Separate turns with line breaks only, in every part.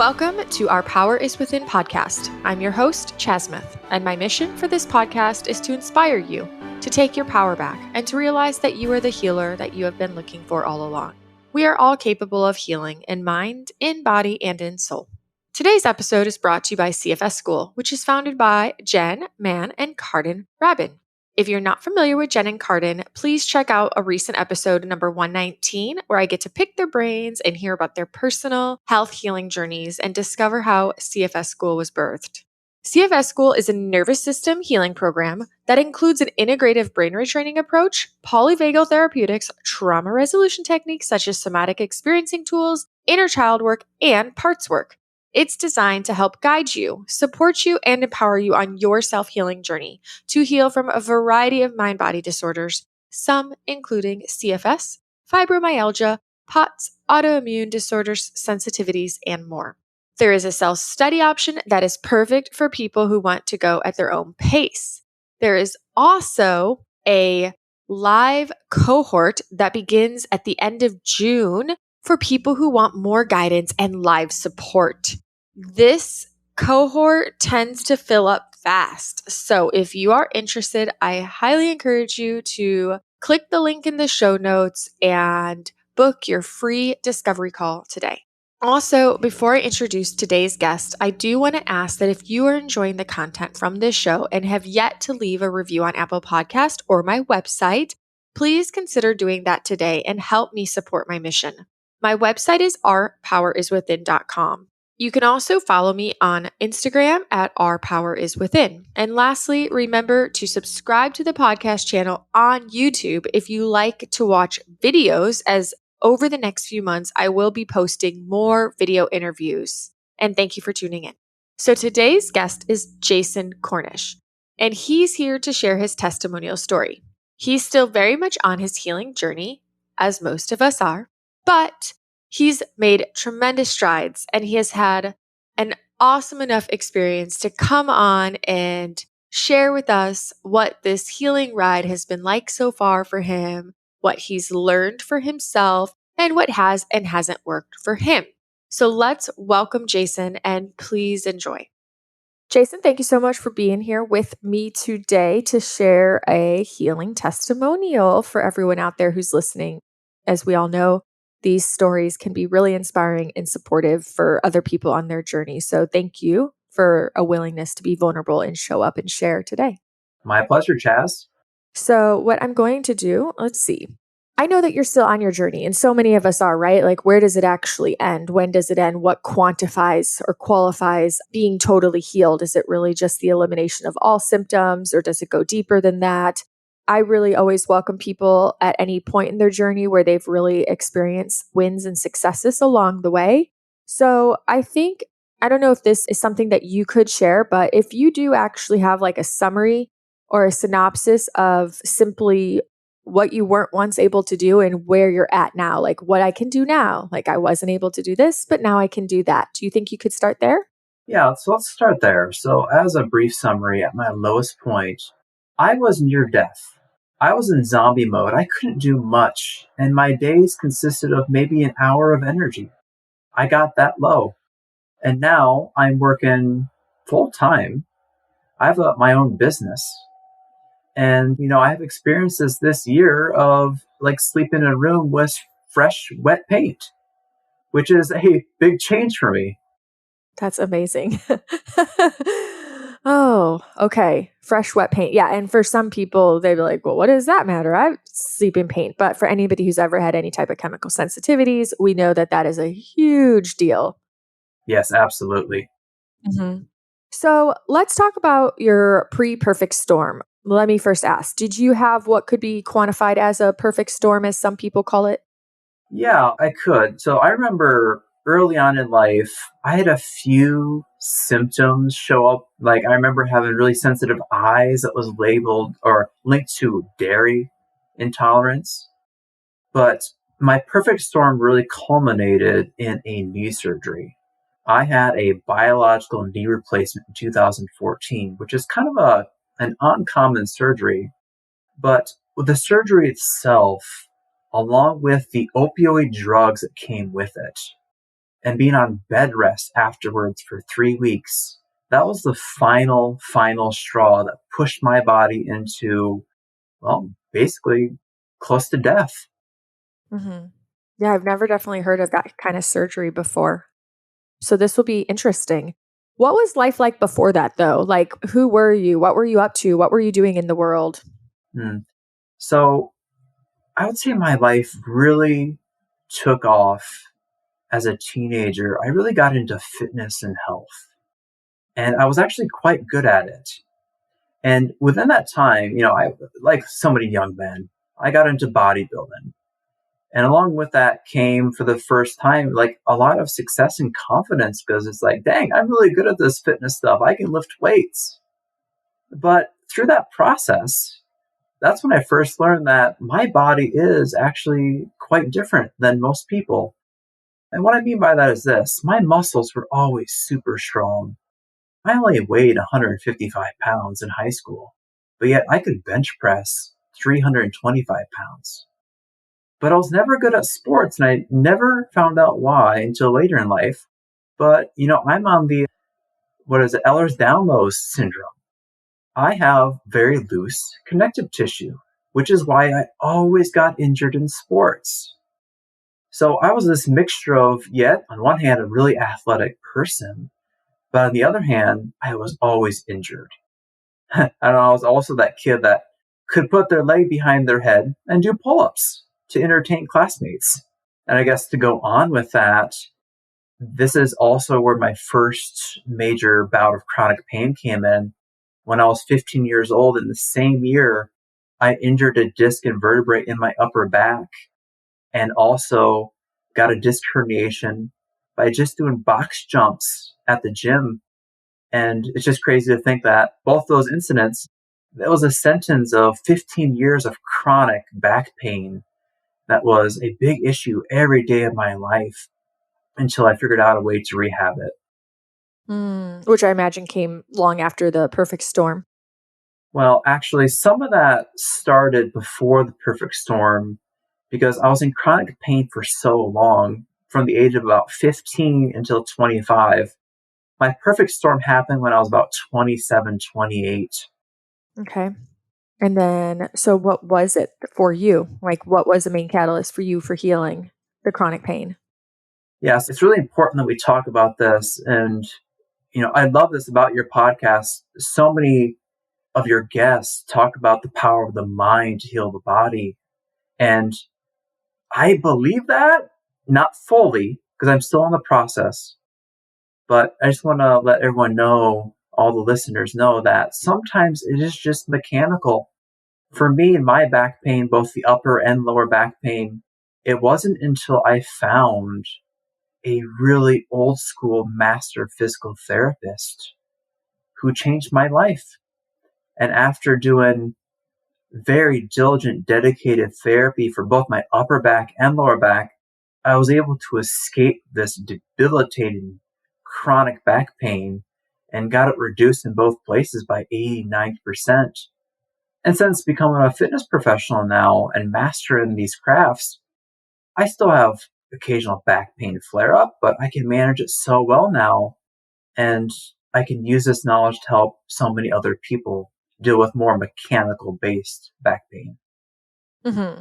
Welcome to our Power is Within podcast. I'm your host, Chasmith, and my mission for this podcast is to inspire you to take your power back and to realize that you are the healer that you have been looking for all along. We are all capable of healing in mind, in body, and in soul. Today's episode is brought to you by CFS School, which is founded by Jen, Mann, and Cardin Rabin. If you're not familiar with Jen and Cardin, please check out a recent episode, number 119, where I get to pick their brains and hear about their personal health healing journeys and discover how CFS School was birthed. CFS School is a nervous system healing program that includes an integrative brain retraining approach, polyvagal therapeutics, trauma resolution techniques such as somatic experiencing tools, inner child work, and parts work. It's designed to help guide you, support you, and empower you on your self-healing journey to heal from a variety of mind-body disorders, some including CFS, fibromyalgia, POTS, autoimmune disorders, sensitivities, and more. There is a self-study option that is perfect for people who want to go at their own pace. There is also a live cohort that begins at the end of June for people who want more guidance and live support. This cohort tends to fill up fast. So if you are interested, I highly encourage you to click the link in the show notes and book your free discovery call today. Also, before I introduce today's guest, I do want to ask that if you are enjoying the content from this show and have yet to leave a review on Apple Podcast or my website, please consider doing that today and help me support my mission. My website is ourpoweriswithin.com. You can also follow me on Instagram at ourpoweriswithin. And lastly, remember to subscribe to the podcast channel on YouTube if you like to watch videos, as over the next few months, I will be posting more video interviews. And thank you for tuning in. So today's guest is Jason Cornish, and he's here to share his testimonial story. He's still very much on his healing journey, as most of us are. But he's made tremendous strides, and he has had an awesome enough experience to come on and share with us what this healing ride has been like so far for him, what he's learned for himself, and what has and hasn't worked for him. So let's welcome Jason, and please enjoy. Jason, thank you so much for being here with me today to share a healing testimonial for everyone out there who's listening. As we all know, these stories can be really inspiring and supportive for other people on their journey. So thank you for a willingness to be vulnerable and show up and share today.
My pleasure, Chaz.
So what I'm going to do, let's see. I know that you're still on your journey, and so many of us are, right? Like, where does it actually end? When does it end? What quantifies or qualifies being totally healed? Is it really just the elimination of all symptoms, or does it go deeper than that? I really always welcome people at any point in their journey where they've really experienced wins and successes along the way. So I don't know if this is something that you could share, but if you do actually have like a summary or a synopsis of simply what you weren't once able to do and where you're at now, like what I can do now. Like, I wasn't able to do this, but now I can do that. Do you think you could start there?
Yeah, so let's start there. So as a brief summary, at my lowest point, I was near death. I was in zombie mode. I couldn't do much, and my days consisted of maybe an hour of energy. I got that low. And now I'm working full time. I have my own business. And, I have experiences this year of like sleeping in a room with fresh, wet paint, which is a big change for me.
That's amazing. Oh, okay. Fresh, wet paint. Yeah. And for some people, they'd be like, well, what does that matter? I sleep in paint. But for anybody who's ever had any type of chemical sensitivities, we know that that is a huge deal.
Yes, absolutely.
Mm-hmm. So let's talk about your pre-perfect storm. Let me first ask, did you have what could be quantified as a perfect storm, as some people call it?
Yeah, I could. So I remember early on in life, I had a few symptoms show up. Like, I remember having really sensitive eyes that was labeled or linked to dairy intolerance. But my perfect storm really culminated in a knee surgery. I had a biological knee replacement in 2014, which is kind of an uncommon surgery. But with the surgery itself, along with the opioid drugs that came with it, and being on bed rest afterwards for 3 weeks. That was the final straw that pushed my body into, well, basically close to death.
Hmm. Yeah, I've never definitely heard of that kind of surgery before. So this will be interesting. What was life like before that, though? Like, who were you? What were you up to? What were you doing in the world?
Hmm. So I would say my life really took off as a teenager. I really got into fitness and health, and I was actually quite good at it. And within that time, I, like so many young men, I got into bodybuilding. And along with that came for the first time, like a lot of success and confidence because it's like, dang, I'm really good at this fitness stuff. I can lift weights. But through that process, that's when I first learned that my body is actually quite different than most people. And what I mean by that is this: my muscles were always super strong. I only weighed 155 pounds in high school, but yet I could bench press 325 pounds. But I was never good at sports, and I never found out why until later in life. But, I'm on the, Ehlers-Danlos syndrome. I have very loose connective tissue, which is why I always got injured in sports. So I was this mixture of, yet, on one hand, a really athletic person, but on the other hand, I was always injured. And I was also that kid that could put their leg behind their head and do pull-ups to entertain classmates. And I guess to go on with that, this is also where my first major bout of chronic pain came in. When I was 15 years old, in the same year, I injured a disc and vertebrae in my upper back and also got a disc herniation by just doing box jumps at the gym. And it's just crazy to think that both those incidents, that was a sentence of 15 years of chronic back pain that was a big issue every day of my life until I figured out a way to rehab it.
Which I imagine came long after the perfect storm.
Well, actually, some of that started before the perfect storm because I was in chronic pain for so long, from the age of about 15 until 25. My perfect storm happened when I was about 27, 28.
Okay. And then, so what was it for you? Like, what was the main catalyst for you for healing the chronic pain?
Yes, it's really important that we talk about this. And, I love this about your podcast. So many of your guests talk about the power of the mind to heal the body. And I believe that, not fully, because I'm still in the process. But I just want to let everyone know, all the listeners know, that sometimes it is just mechanical. For me, in my back pain, both the upper and lower back pain, it wasn't until I found a really old school master physical therapist who changed my life. And after doing very diligent, dedicated therapy for both my upper back and lower back, I was able to escape this debilitating chronic back pain and got it reduced in both places by 80-90%. And since becoming a fitness professional now and mastering these crafts, I still have occasional back pain flare up, but I can manage it so well now. And I can use this knowledge to help so many other people deal with more mechanical based back pain.
Mm-hmm.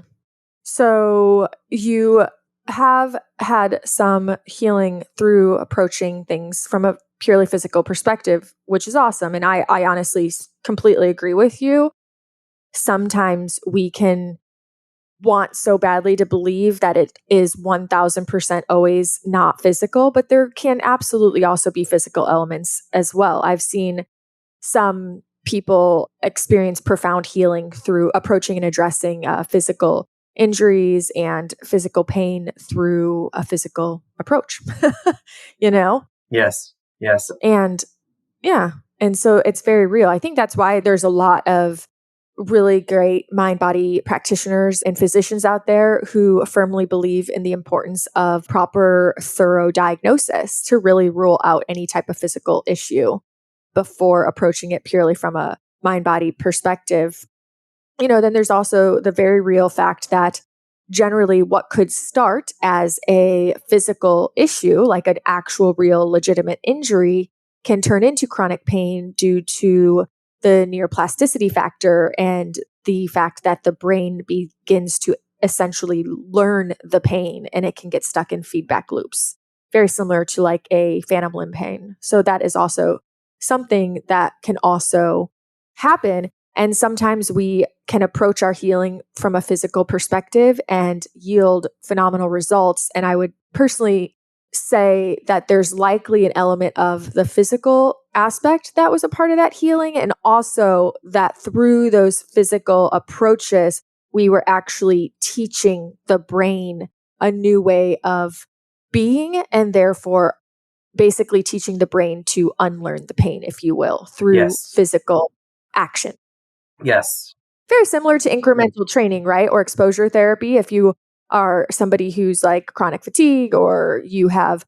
So you have had some healing through approaching things from a purely physical perspective, which is awesome. And I honestly completely agree with you. Sometimes we can want so badly to believe that it is 1000% always not physical, but there can absolutely also be physical elements as well. I've seen some people experience profound healing through approaching and addressing physical injuries and physical pain through a physical approach, you know?
Yes, yes.
And yeah. And so it's very real. I think that's why there's a lot of really great mind body practitioners and physicians out there who firmly believe in the importance of proper, thorough diagnosis to really rule out any type of physical issue before approaching it purely from a mind body perspective. Then there's also the very real fact that generally what could start as a physical issue, like an actual real legitimate injury, can turn into chronic pain due to the neuroplasticity factor and the fact that the brain begins to essentially learn the pain and it can get stuck in feedback loops, very similar to like a phantom limb pain. So that is also something that can also happen. And sometimes we can approach our healing from a physical perspective and yield phenomenal results. And I would personally say that there's likely an element of the physical aspect that was a part of that healing. And also that through those physical approaches, we were actually teaching the brain a new way of being, and therefore basically teaching the brain to unlearn the pain, if you will, through
Yes.
physical action.
Yes.
Very similar to incremental training, right? Or exposure therapy. If you are somebody who's like chronic fatigue or you have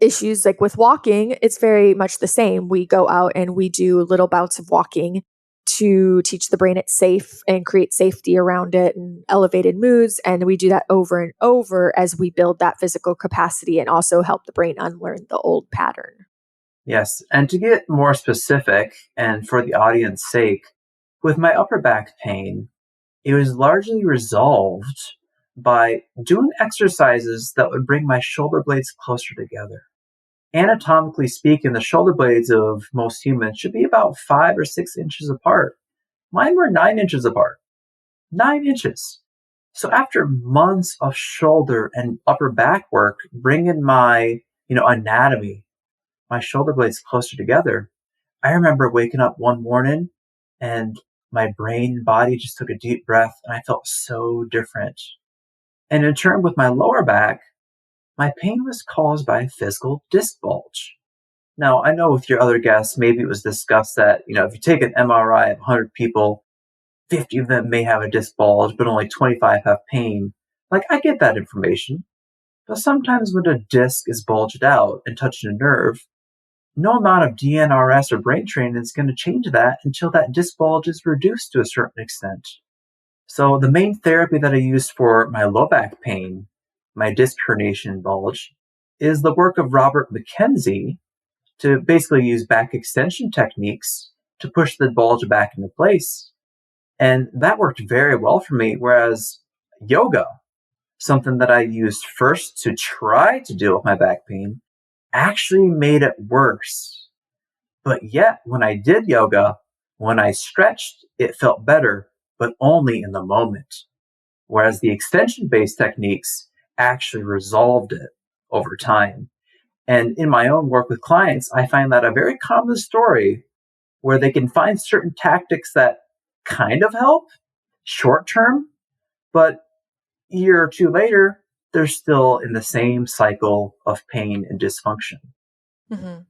issues like with walking, it's very much the same. We go out and we do little bouts of walking to teach the brain it's safe and create safety around it and elevated moods. And we do that over and over as we build that physical capacity and also help the brain unlearn the old pattern.
Yes. And to get more specific, and for the audience's sake, with my upper back pain, it was largely resolved by doing exercises that would bring my shoulder blades closer together. Anatomically speaking, the shoulder blades of most humans should be about 5 or 6 inches apart. Mine were 9 inches apart. 9 inches. So after months of shoulder and upper back work, bringing my, anatomy, my shoulder blades closer together, I remember waking up one morning and my brain and body just took a deep breath and I felt so different. And in turn with my lower back, my pain was caused by a physical disc bulge. Now, I know with your other guests, maybe it was discussed that, if you take an MRI of 100 people, 50 of them may have a disc bulge, but only 25 have pain. Like, I get that information. But sometimes when a disc is bulged out and touching a nerve, no amount of DNRS or brain training is going to change that until that disc bulge is reduced to a certain extent. So the main therapy that I use for my low back pain, my disc herniation bulge, is the work of Robert McKenzie to basically use back extension techniques to push the bulge back into place. And that worked very well for me, whereas yoga, something that I used first to try to deal with my back pain, actually made it worse. But yet, when I did yoga, when I stretched, it felt better, but only in the moment. Whereas the extension-based techniques actually resolved it over time. And in my own work with clients, I find that a very common story where they can find certain tactics that kind of help short term, but a year or two later, they're still in the same cycle of pain and dysfunction.
Mm-hmm.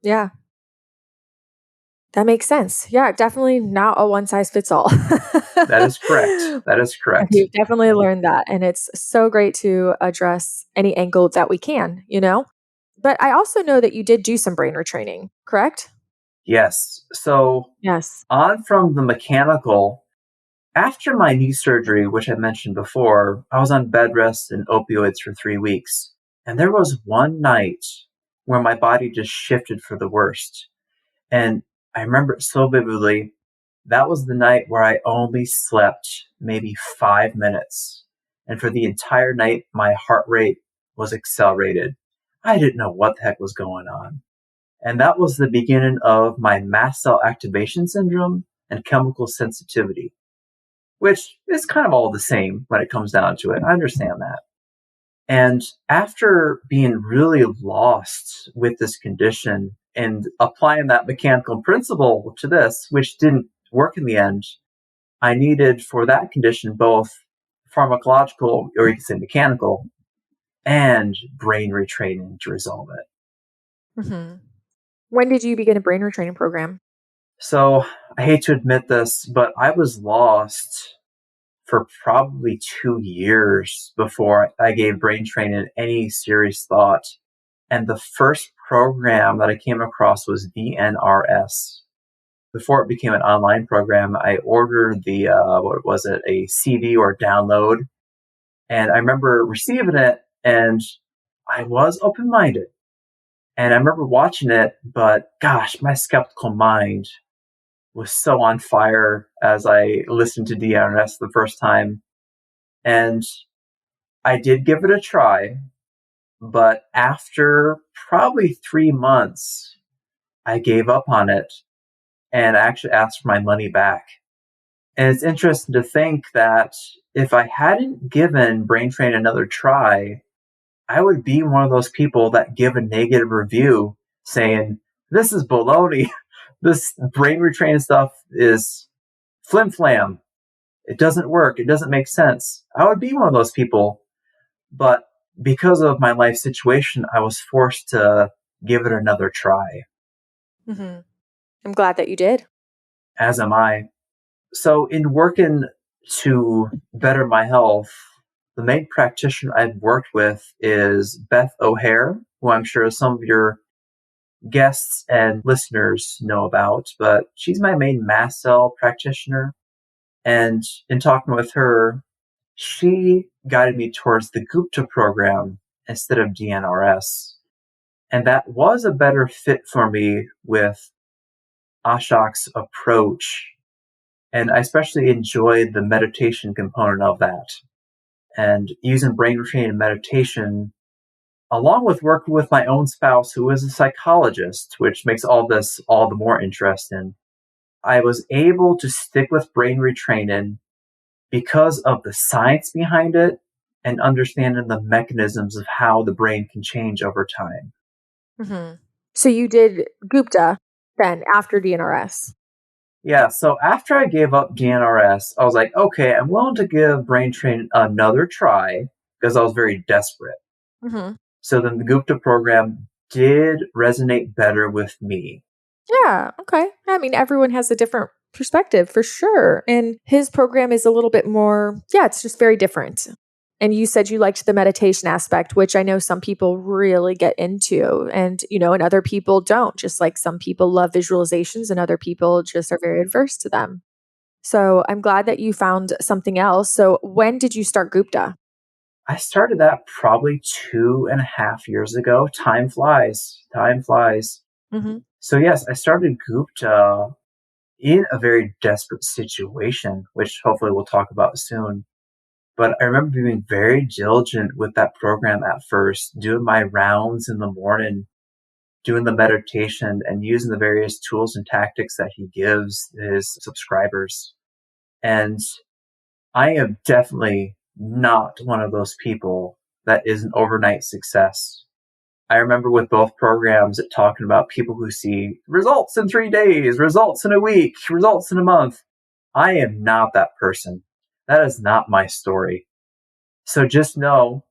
Yeah. That makes sense. Yeah, definitely not a one size fits all.
That is correct.
We've definitely learned that. And it's so great to address any angle that we can, But I also know that you did do some brain retraining, correct?
Yes. So
Yes.
on from the mechanical, after my knee surgery, which I mentioned before, I was on bed rest and opioids for 3 weeks. And there was one night where my body just shifted for the worst. And I remember it so vividly. That was the night where I only slept maybe 5 minutes. And for the entire night, my heart rate was accelerated. I didn't know what the heck was going on. And that was the beginning of my mast cell activation syndrome and chemical sensitivity, which is kind of all the same when it comes down to it. I understand that. And after being really lost with this condition and applying that mechanical principle to this, which didn't work in the end, I needed for that condition both pharmacological, or you could say mechanical, and brain retraining to resolve it.
Mm-hmm. When did you begin a brain retraining program?
So I hate to admit this, but I was lost for probably 2 years before I gave brain training any serious thought. And the first program that I came across was DNRS. Before it became an online program, I ordered a CD or download. And I remember receiving it, and I was open-minded. And I remember watching it, but gosh, my skeptical mind was so on fire as I listened to DNRS the first time. And I did give it a try, but after probably 3 months, I gave up on it and I actually asked for my money back. And it's interesting to think that if I hadn't given brain training another try, I would be one of those people that give a negative review saying, this is baloney. This brain retraining stuff is flim flam. It doesn't work. It doesn't make sense. I would be one of those people. But because of my life situation, I was forced to give it another try.
Mm-hmm. I'm glad that you did.
As am I. So in working to better my health, the main practitioner I've worked with is Beth O'Hare, who I'm sure some of your guests and listeners know about, but she's my main mast cell practitioner. And in talking with her, she guided me towards the Gupta program instead of DNRS. And that was a better fit for me with Ashok's approach. And I especially enjoyed the meditation component of that. And using brain retraining and meditation, along with working with my own spouse, who is a psychologist, which makes all this all the more interesting, I was able to stick with brain retraining because of the science behind it and understanding the mechanisms of how the brain can change over time.
Mm-hmm. So you did Gupta then after DNRS.
Yeah, so after I gave up DNRS, I was like, okay, I'm willing to give brain training another try because I was very desperate.
Mm-hmm.
So then the Gupta program did resonate better with me.
Yeah. Okay. I mean, everyone has a different perspective for sure. And his program is a little bit more, it's just very different. And you said you liked the meditation aspect, which I know some people really get into and, and other people don't. Just like some people love visualizations and other people just are very adverse to them. So I'm glad that you found something else. So when did you start Gupta?
I started that probably 2.5 years ago. Time flies. Time flies.
Mm-hmm.
So yes, I started Gupta in a very desperate situation, which hopefully we'll talk about soon. But I remember being very diligent with that program at first, doing my rounds in the morning, doing the meditation, and using the various tools and tactics that he gives his subscribers. And I am definitely not one of those people that is an overnight success. I remember with both programs talking about people who see results in 3 days, results in a week, results in a month. I am not that person. That is not my story. So just know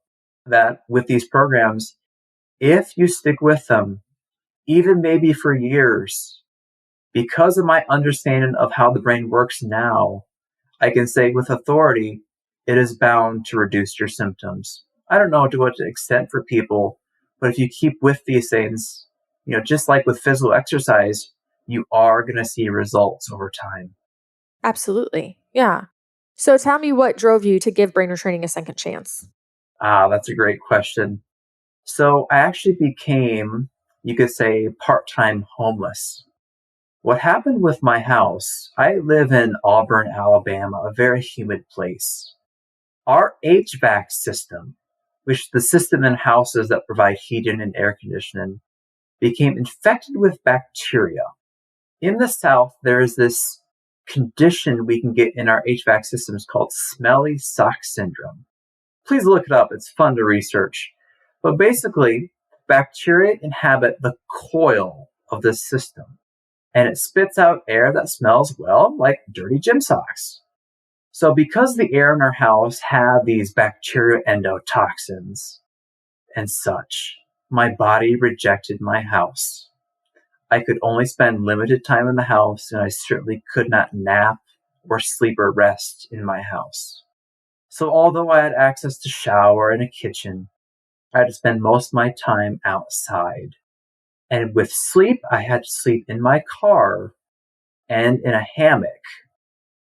that with these programs, if you stick with them, even maybe for years, because of my understanding of how the brain works now, I can say with authority, it is bound to reduce your symptoms. I don't know to what extent for people, but if you keep with these things, just like with physical exercise, you are going to see results over time.
Absolutely. Yeah. So tell me what drove you to give brain retraining a second chance?
That's a great question. So I actually became, you could say, part-time homeless. What happened with my house, I live in Auburn, Alabama, a very humid place. Our HVAC system, which is the system in houses that provide heating and air conditioning, became infected with bacteria. In the South, there is this condition we can get in our HVAC systems called smelly sock syndrome. Please look it up. It's fun to research. But basically, bacteria inhabit the coil of this system, and it spits out air that smells, well, like dirty gym socks. So because the air in our house had these bacteria endotoxins and such, my body rejected my house. I could only spend limited time in the house, and I certainly could not nap or sleep or rest in my house. So although I had access to shower and a kitchen, I had to spend most of my time outside. And with sleep, I had to sleep in my car and in a hammock.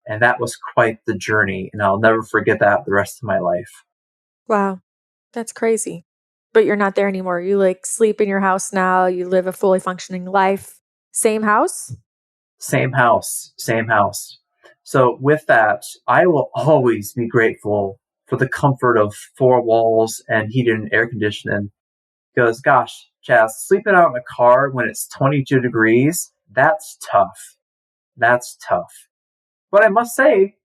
And that was quite the journey, and I'll never forget that the rest of my life.
Wow. That's crazy. But you're not there anymore. You like sleep in your house now. You live a fully functioning life. Same house?
Same house, same house. So with that, I will always be grateful for the comfort of four walls and heated and air conditioning. Because gosh, Chaz, sleeping out in a car when it's 22 degrees, that's tough. That's tough. But I must say,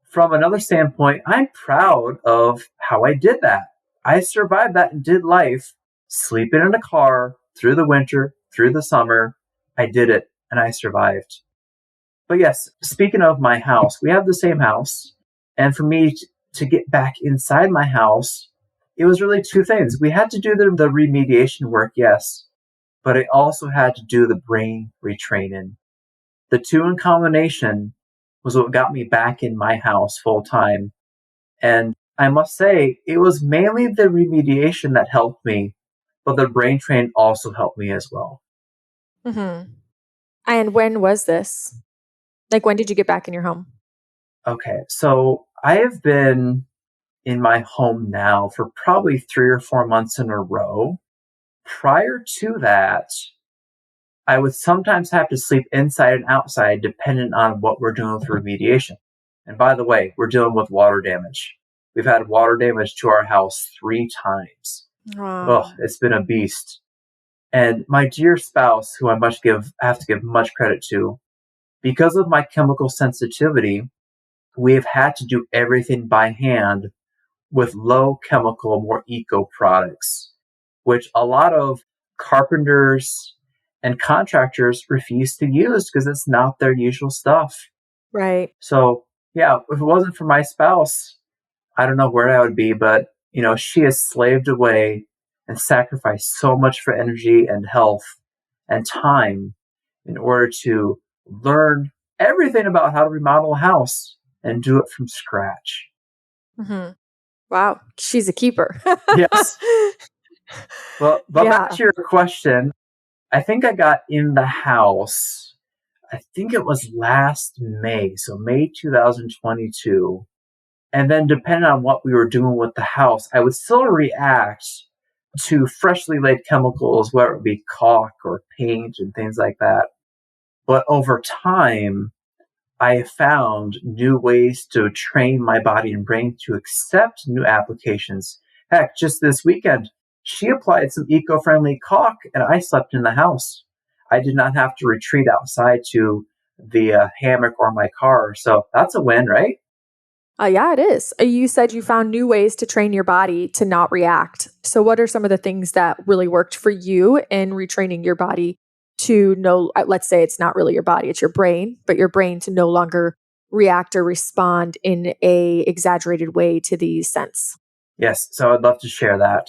from another standpoint, I'm proud of how I did that. I survived that and did life sleeping in a car through the winter, through the summer. I did it and I survived. But yes, speaking of my house, we have the same house. And for me to get back inside my house, it was really two things. We had to do the remediation work, yes, but I also had to do the brain retraining. The two in combination was what got me back in my house full time. And I must say, it was mainly the remediation that helped me, but the brain train also helped me as well.
Mm-hmm. And when was this? Like, when did you get back in your home?
Okay, so I have been in my home now for probably 3 or 4 months in a row. Prior to that, I would sometimes have to sleep inside and outside depending on what we're doing with remediation. And by the way, we're dealing with water damage. We've had water damage to our house 3 times.
Wow.
Oh, it's been a beast. And my dear spouse, who I have to give much credit to, because of my chemical sensitivity, we have had to do everything by hand with low chemical, more eco products, which a lot of carpenters and contractors refuse to use because it's not their usual stuff.
Right.
So, yeah, if it wasn't for my spouse, I don't know where I would be, but, she has slaved away and sacrificed so much for energy and health and time in order to learn everything about how to remodel a house and do it from scratch.
Mm-hmm. Wow. She's a keeper.
Yes. Well, but back
Yeah.
to your question, I think I got in the house, I think it was last May, so May 2022. And then depending on what we were doing with the house, I would still react to freshly laid chemicals, whether it be caulk or paint and things like that. But over time, I have found new ways to train my body and brain to accept new applications. Heck, just this weekend, she applied some eco-friendly caulk and I slept in the house. I did not have to retreat outside to the hammock or my car. So that's a win, right?
Yeah, it is. You said you found new ways to train your body to not react. So, what are some of the things that really worked for you in retraining your body to know? Let's say it's not really your body, it's your brain, but your brain to no longer react or respond in a exaggerated way to these scents.
Yes, so I'd love to share that.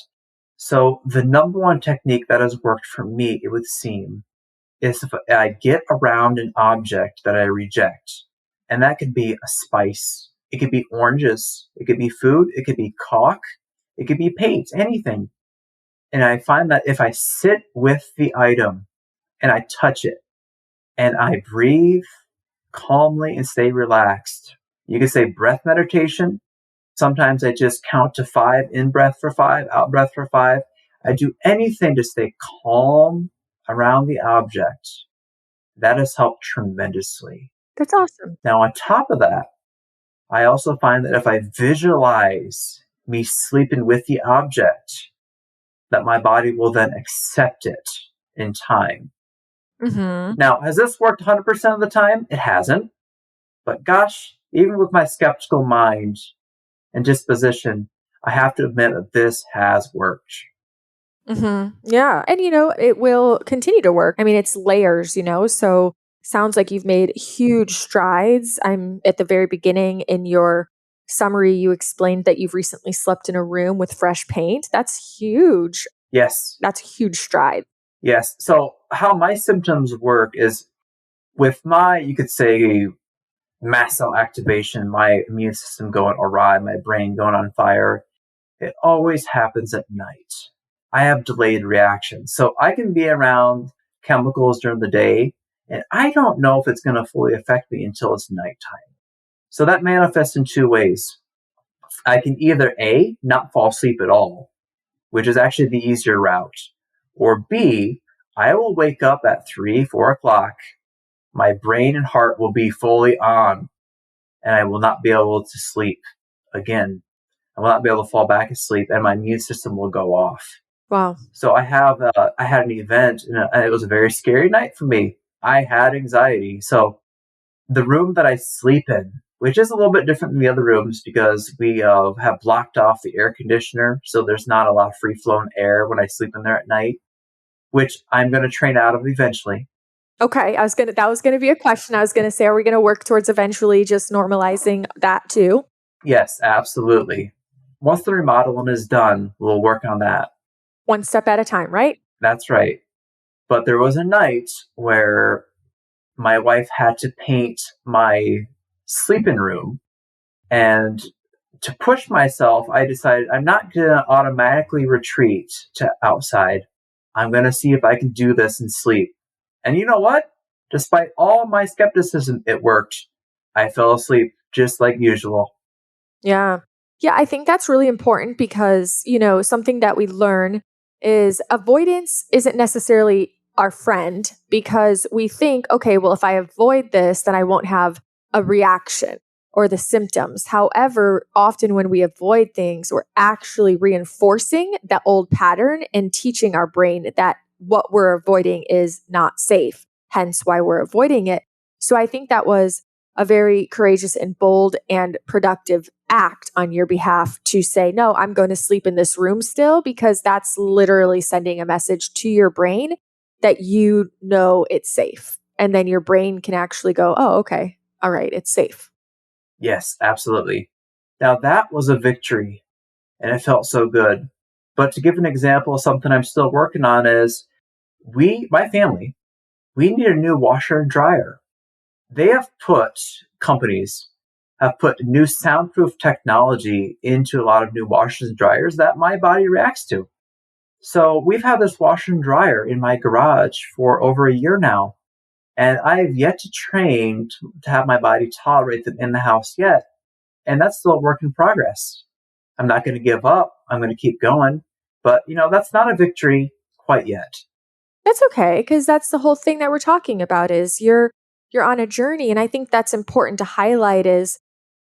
So the number one technique that has worked for me, it would seem, is if I get around an object that I reject. And that could be a spice. It could be oranges. It could be food. It could be caulk. It could be paint, anything. And I find that if I sit with the item and I touch it and I breathe calmly and stay relaxed, you could say breath meditation. Sometimes I just count to 5, in breath for 5, out breath for 5. I do anything to stay calm around the object. That has helped tremendously.
That's awesome.
Now, on top of that, I also find that if I visualize me sleeping with the object, that my body will then accept it in time.
Mm-hmm.
Now, has this worked 100% of the time? It hasn't. But gosh, even with my skeptical mind and disposition, I have to admit that this has worked.
Mm-hmm. Yeah. And, it will continue to work. I mean, it's layers, so sounds like you've made huge strides. I'm at the very beginning in your summary. You explained that you've recently slept in a room with fresh paint. That's huge.
Yes.
That's a huge stride.
Yes. So how my symptoms work is with my, you could say, mast cell activation, my immune system going awry, my brain going on fire. It always happens at night. I have delayed reactions. So I can be around chemicals during the day, and I don't know if it's going to fully affect me until it's nighttime. So that manifests in 2 ways. I can either A, not fall asleep at all, which is actually the easier route, or B, I will wake up at 3, 4 o'clock, my brain and heart will be fully on, and I will not be able to sleep again. I will not be able to fall back asleep, and my immune system will go off.
Wow.
So I had an event, and it was a very scary night for me. I had anxiety. So the room that I sleep in, which is a little bit different than the other rooms because we have blocked off the air conditioner, so there's not a lot of free-flowing air when I sleep in there at night, which I'm going to train out of eventually.
Okay, that was gonna be a question. I was gonna say, are we gonna work towards eventually just normalizing that too?
Yes, absolutely. Once the remodeling is done, we'll work on that.
One step at a time, right?
That's right. But there was a night where my wife had to paint my sleeping room. And to push myself, I decided I'm not going to automatically retreat to outside. I'm going to see if I can do this and sleep. And you know what? Despite all my skepticism, it worked. I fell asleep just like usual.
Yeah. Yeah, I think that's really important because, something that we learn is avoidance isn't necessarily our friend because we think, okay, well, if I avoid this, then I won't have a reaction or the symptoms. However, often when we avoid things, we're actually reinforcing that old pattern and teaching our brain that what we're avoiding is not safe, hence why we're avoiding it. So I think that was a very courageous and bold and productive act on your behalf to say, no, I'm going to sleep in this room still, because that's literally sending a message to your brain that you know it's safe. And then your brain can actually go, oh, okay, all right, it's safe.
Yes, absolutely. Now that was a victory and it felt so good. But to give an example, something I'm still working on is my family, we need a new washer and dryer. Companies have put new soundproof technology into a lot of new washers and dryers that my body reacts to. So we've had this washer and dryer in my garage for over a year now, and I have yet to train to have my body tolerate them in the house yet. And that's still a work in progress. I'm not going to give up. I'm going to keep going. But, that's not a victory quite yet.
That's okay, because that's the whole thing that we're talking about is you're on a journey. And I think that's important to highlight is,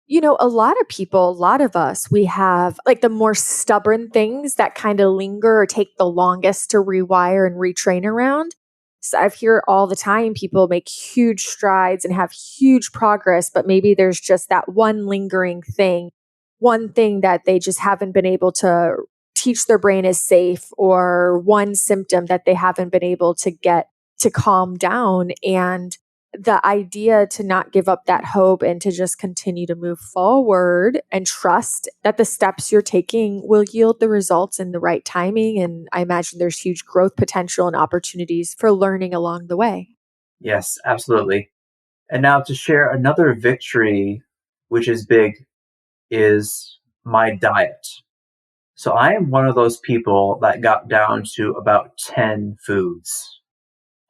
a lot of people, a lot of us, we have like the more stubborn things that kind of linger or take the longest to rewire and retrain around. So I hear all the time people make huge strides and have huge progress, but maybe there's just that one lingering thing, one thing that they just haven't been able to teach their brain is safe, or one symptom that they haven't been able to get to calm down. And the idea to not give up that hope and to just continue to move forward and trust that the steps you're taking will yield the results in the right timing. And I imagine there's huge growth potential and opportunities for learning along the way.
Yes, absolutely. And now to share another victory, which is big, is my diet. So I am one of those people that got down to about 10 foods.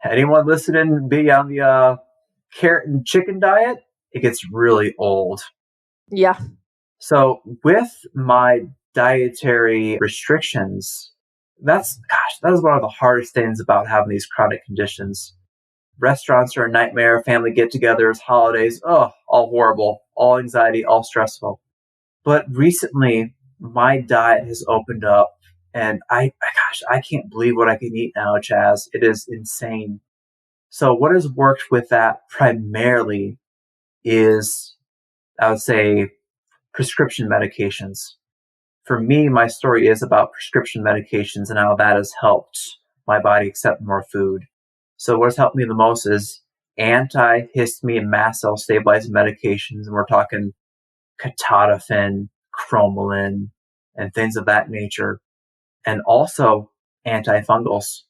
Anyone listening be on the carrot and chicken diet? It gets really old.
Yeah.
So with my dietary restrictions, that is one of the hardest things about having these chronic conditions. Restaurants are a nightmare, family get-togethers, holidays, all horrible, all anxiety, all stressful. But recently, my diet has opened up, and I can't believe what I can eat now, Chaz. It is insane. So what has worked with that primarily is, I would say, prescription medications. For me, my story is about prescription medications and how that has helped my body accept more food. So what has helped me the most is antihistamine and mast cell stabilizing medications. And we're talking Ketotifen, Cromolyn, and things of that nature. And also antifungals.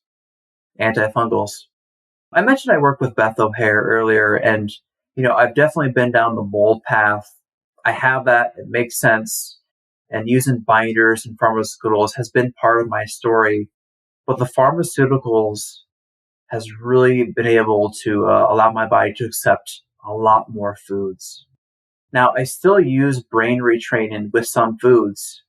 I mentioned I work with Beth O'Hare earlier, and, I've definitely been down the mold path. I have that. It makes sense. And using binders and pharmaceuticals has been part of my story. But the pharmaceuticals has really been able to allow my body to accept a lot more foods. Now, I still use brain retraining with some foods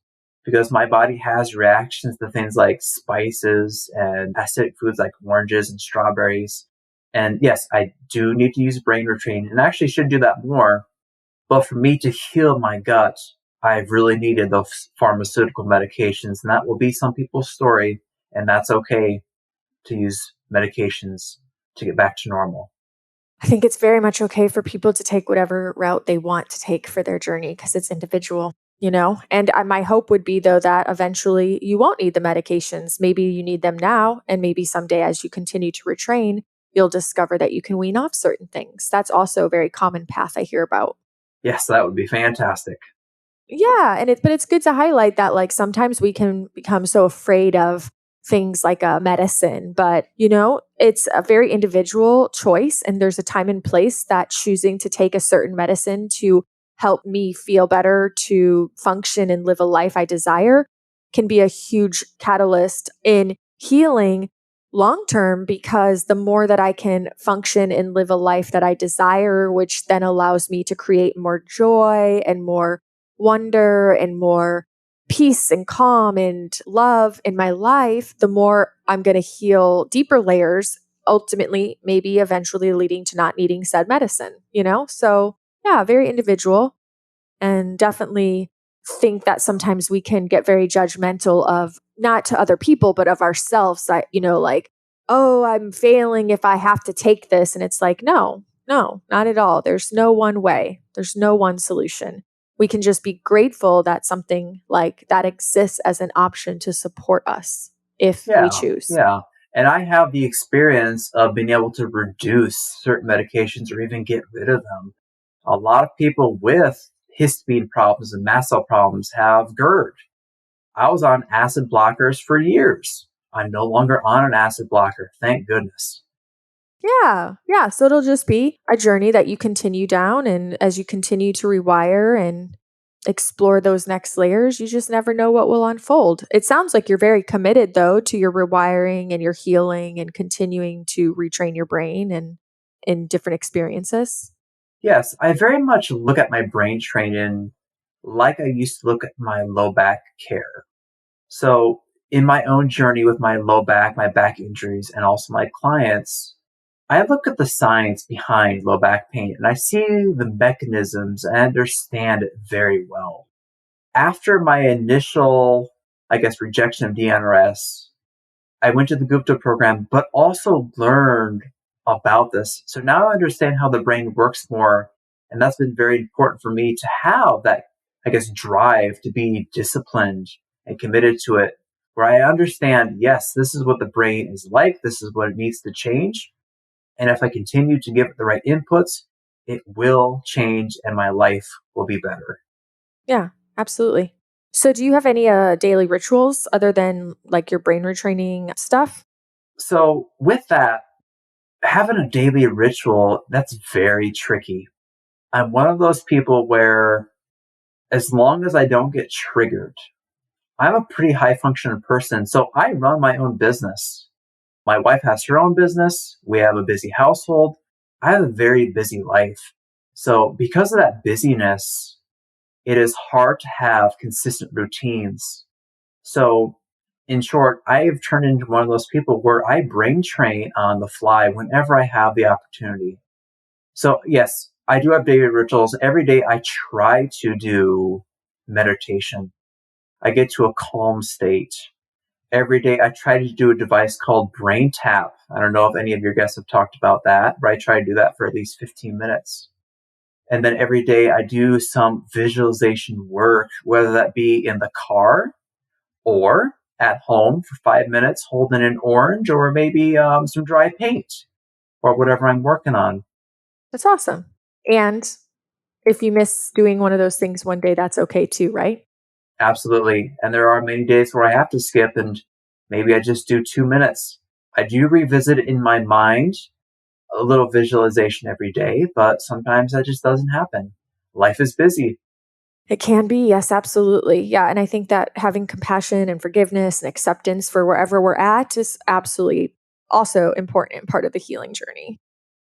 because my body has reactions to things like spices and acidic foods like oranges and strawberries. And yes, I do need to use brain retraining and I actually should do that more. But for me to heal my gut, I've really needed those pharmaceutical medications. And that will be some people's story. And that's okay to use medications to get back to normal.
I think it's very much okay for people to take whatever route they want to take for their journey because it's individual, you know? And my hope would be, though, that eventually you won't need the medications. Maybe you need them now, and maybe someday as you continue to retrain, you'll discover that you can wean off certain things. That's also a very common path I hear about.
Yes, that would be fantastic.
Yeah, but it's good to highlight that like sometimes we can become so afraid of things like a medicine, but it's a very individual choice and there's a time and place that choosing to take a certain medicine to help me feel better, to function and live a life I desire can be a huge catalyst in healing long term, because the more that I can function and live a life that I desire, which then allows me to create more joy and more wonder and more peace and calm and love in my life, the more I'm going to heal deeper layers, ultimately, maybe eventually leading to not needing said medicine, So, yeah, very individual, and definitely think that sometimes we can get very judgmental of not to other people, but of ourselves. Like, oh, I'm failing if I have to take this. And it's like, no, not at all. There's no one way, there's no one solution. We can just be grateful that something like that exists as an option to support us if we
Yeah,
choose.
yeah. And I have the experience of being able to reduce certain medications or even get rid of them. A lot of people with histamine problems and mast cell problems have GERD. I was on acid blockers for years. I'm no longer on an acid blocker, thank goodness.
Yeah. Yeah. So it'll just be a journey that you continue down. And as you continue to rewire and explore those next layers, you just never know what will unfold. It sounds like you're very committed, though, to your rewiring and your healing and continuing to retrain your brain and in different experiences.
Yes, I very much look at my brain training like I used to look at my low back care. So, in my own journey with my low back, my back injuries, and also my clients, I look at the science behind low back pain and I see the mechanisms and understand it very well. After my initial, rejection of DNRS, I went to the Gupta program, but also learned about this. So now I understand how the brain works more. And that's been very important for me to have that, drive to be disciplined and committed to it, where I understand, yes, this is what the brain is like. This is what it needs to change. And if I continue to give it the right inputs, it will change and my life will be better.
Yeah, absolutely. So, do you have any daily rituals other than like your brain retraining stuff?
So with that, having a daily ritual, that's very tricky. I'm one of those people where as long as I don't get triggered, I'm a pretty high functioning person. So I run my own business. My wife has her own business. We have a busy household. I have a very busy life. So because of that busyness, it is hard to have consistent routines. So in short, I have turned into one of those people where I brain train on the fly whenever I have the opportunity. So yes, I do have daily rituals. Every day I try to do meditation. I get to a calm state. Every day I try to do a device called Brain Tap. I don't know if any of your guests have talked about that, but I try to do that for at least 15 minutes. And then every day I do some visualization work, whether that be in the car or at home for 5 minutes holding an orange or maybe some dry paint or whatever I'm working on.
That's awesome. And if you miss doing one of those things one day, that's okay too, right?
Absolutely. And there are many days where I have to skip and maybe I just do 2 minutes. I do revisit in my mind a little visualization every day, but sometimes that just doesn't happen. Life is busy.
It can be, yes, absolutely. Yeah. And I think that having compassion and forgiveness and acceptance for wherever we're at is absolutely also important part of the healing journey.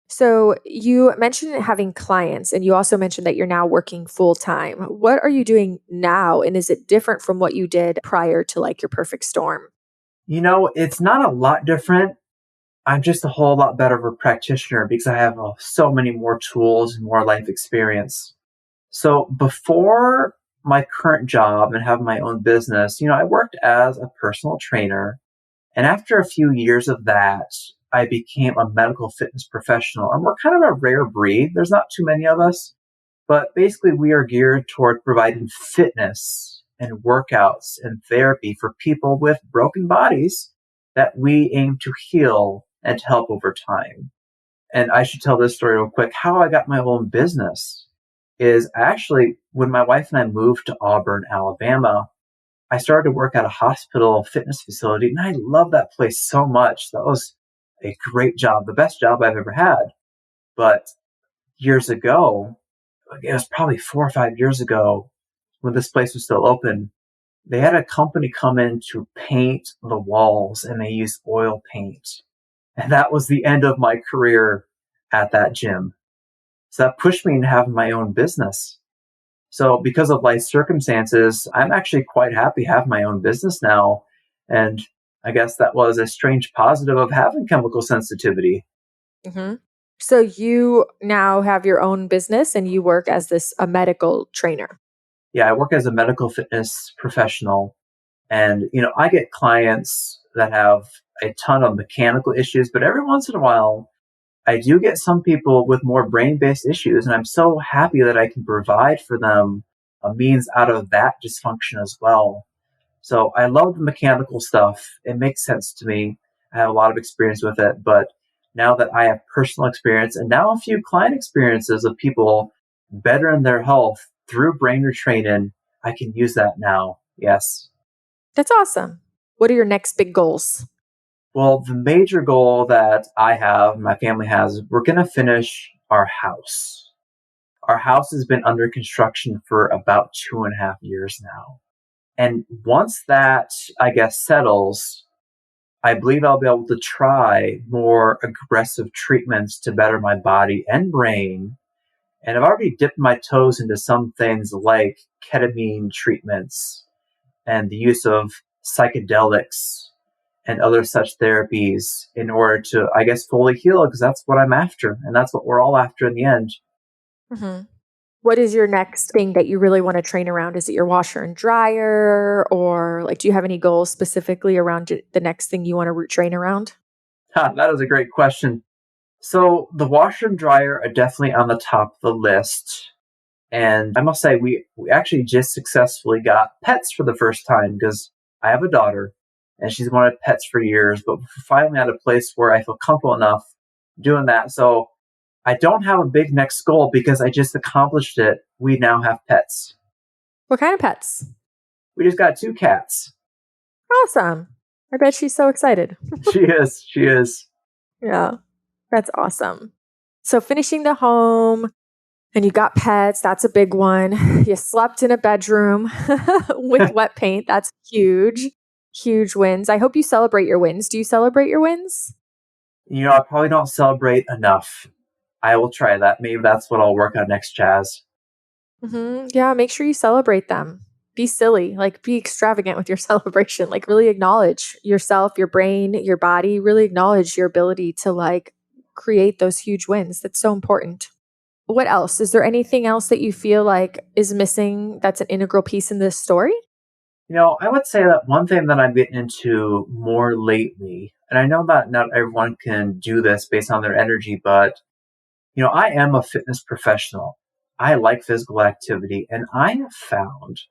So you mentioned having clients, and you also mentioned that you're now working full time. What are you doing now? And is it different from what you did prior to like your perfect storm?
It's not a lot different. I'm just a whole lot better of a practitioner because I have so many more tools and more life experience. So before my current job and have my own business, I worked as a personal trainer. And after a few years of that, I became a medical fitness professional. And we're kind of a rare breed. There's not too many of us. But basically, we are geared toward providing fitness and workouts and therapy for people with broken bodies that we aim to heal and to help over time. And I should tell this story real quick. How I got my own business is actually when my wife and I moved to Auburn, Alabama, I started to work at a hospital fitness facility, and I love that place so much. That was a great job, the best job I've ever had. But years ago, it was probably 4 or 5 years ago when this place was still open, they had a company come in to paint the walls and they used oil paint. And that was the end of my career at that gym. So that pushed me into having my own business. So because of life circumstances, I'm actually quite happy to have my own business now. And I guess that was a strange positive of having chemical sensitivity.
hmm So you now have your own business and you work as a medical trainer.
Yeah, I work as a medical fitness professional. And, I get clients that have a ton of mechanical issues, but every once in a while, I do get some people with more brain based issues. And I'm so happy that I can provide for them a means out of that dysfunction as well. So I love the mechanical stuff. It makes sense to me. I have a lot of experience with it. But now that I have personal experience and now a few client experiences of people bettering their health through brain retraining, I can use that now. Yes.
That's awesome. What are your next big goals?
Well, the major goal that I have, my family has, we're going to finish our house. Our house has been under construction for about 2.5 years now. And once that, I guess, settles, I believe I'll be able to try more aggressive treatments to better my body and brain. And I've already dipped my toes into some things like ketamine treatments and the use of psychedelics and other such therapies in order to, I guess, fully heal, because that's what I'm after. And that's what we're all after in the end.
hmm What is your next thing that you really want to train around? Is it your washer and dryer? Or like, do you have any goals specifically around the next thing you want to train around?
That is a great question. So the washer and dryer are definitely on the top of the list. And I must say, we actually just successfully got pets for the first time because I have a daughter and she's wanted pets for years, but we're finally at a place where I feel comfortable enough doing that. So I don't have a big next goal because I just accomplished it. We now have pets.
What kind of pets?
We just got 2 cats.
Awesome. I bet she's so excited.
She is. She is.
Yeah, that's awesome. So finishing the home and you got pets, that's a big one. You slept in a bedroom with wet paint. That's huge, huge wins. I hope you celebrate your wins. Do you celebrate your wins?
I probably don't celebrate enough. I will try that. Maybe that's what I'll work on next, Jazz.
Yeah, make sure you celebrate them. Be silly, like be extravagant with your celebration. Like really acknowledge yourself, your brain, your body, really acknowledge your ability to like create those huge wins. That's so important. What else? Is there anything else that you feel like is missing that's an integral piece in this story?
I would say that one thing that I'm getting into more lately, and I know that not everyone can do this based on their energy, but, I am a fitness professional. I like physical activity, and I have found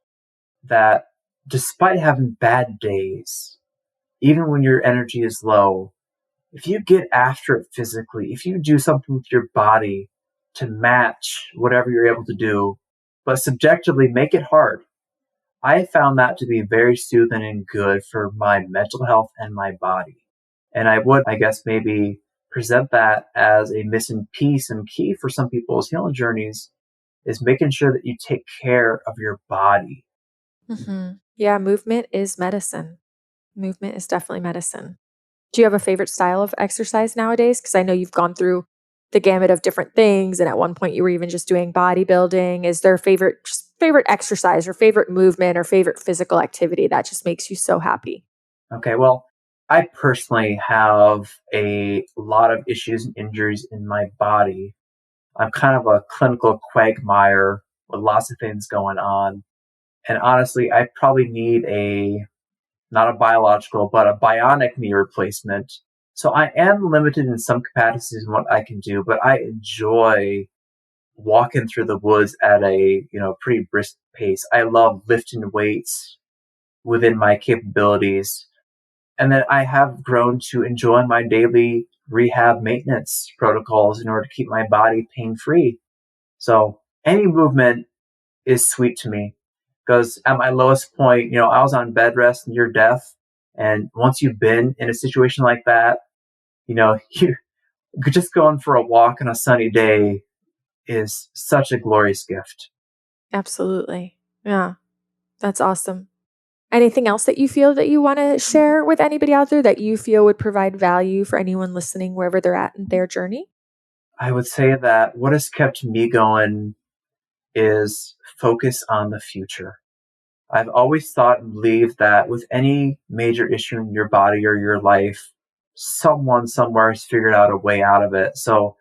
that despite having bad days, even when your energy is low, if you get after it physically, if you do something with your body to match whatever you're able to do, but subjectively make it hard, I found that to be very soothing and good for my mental health and my body. And I would, I guess, maybe present that as a missing piece and key for some people's healing journeys is making sure that you take care of your body.
Yeah, movement is medicine. Movement is definitely medicine. Do you have a favorite style of exercise nowadays? Because I know you've gone through the gamut of different things. And at one point you were even just doing bodybuilding. Is there a favorite exercise or favorite movement or favorite physical activity that just makes you so happy?
Okay, well, I personally have a lot of issues and injuries in my body. I'm kind of a clinical quagmire with lots of things going on. And honestly, I probably need not a biological, but a bionic knee replacement. So I am limited in some capacities in what I can do, but I enjoy walking through the woods at a, pretty brisk pace. I love lifting weights within my capabilities. And then I have grown to enjoy my daily rehab maintenance protocols in order to keep my body pain free. So any movement is sweet to me because at my lowest point, I was on bed rest near death. And once you've been in a situation like that, you just going for a walk on a sunny day is such a glorious gift.
Absolutely. Yeah, that's awesome. Anything else that you feel that you want to share with anybody out there that you feel would provide value for anyone listening wherever they're at in their journey?
I would say that what has kept me going is focus on the future. I've always thought and believed that with any major issue in your body or your life, someone somewhere has figured out a way out of it. So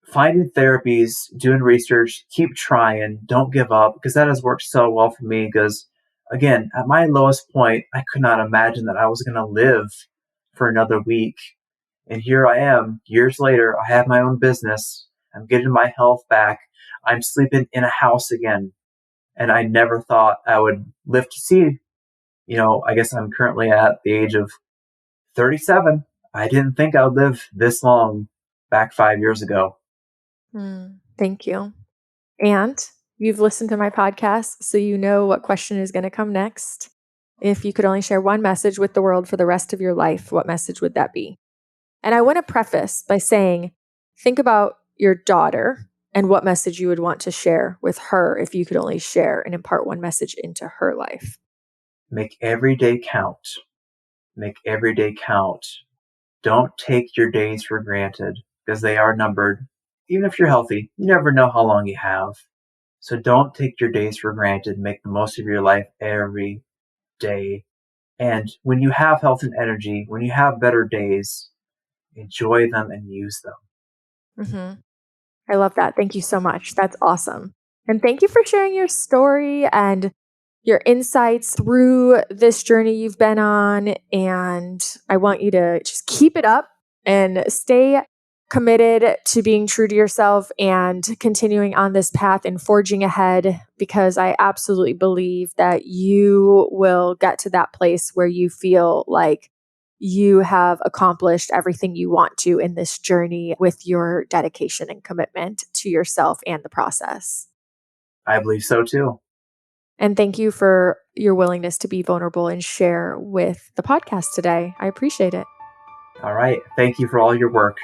finding therapies, doing research, keep trying, don't give up, because that has worked so well for me. Because again, at my lowest point, I could not imagine that I was going to live for another week. And here I am, years later, I have my own business. I'm getting my health back. I'm sleeping in a house again. And I never thought I would live to see, I guess I'm currently at the age of 37. I didn't think I would live this long back 5 years ago.
Thank you. And you've listened to my podcast, so you know what question is going to come next. If you could only share one message with the world for the rest of your life, what message would that be? And I want to preface by saying, think about your daughter and what message you would want to share with her if you could only share and impart one message into her life.
Make every day count. Make every day count. Don't take your days for granted because they are numbered. Even if you're healthy, you never know how long you have. So don't take your days for granted. Make the most of your life every day. And when you have health and energy, when you have better days, enjoy them and use them.
Mm-hmm. I love that. Thank you so much. That's awesome. And thank you for sharing your story and your insights through this journey you've been on. And I want you to just keep it up and stay committed to being true to yourself and continuing on this path and forging ahead, because I absolutely believe that you will get to that place where you feel like you have accomplished everything you want to in this journey with your dedication and commitment to yourself and the process.
I believe so too.
And thank you for your willingness to be vulnerable and share with the podcast today. I appreciate it.
All right. Thank you for all your work.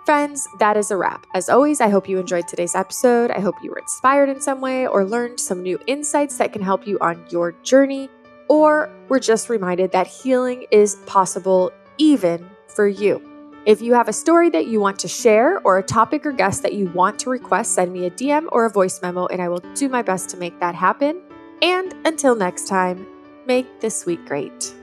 Friends, that is a wrap. As always, I hope you enjoyed today's episode. I hope you were inspired in some way or learned some new insights that can help you on your journey, or were just reminded that healing is possible even for you. If you have a story that you want to share or a topic or guest that you want to request, send me a DM or a voice memo and I will do my best to make that happen. And until next time, make this week great.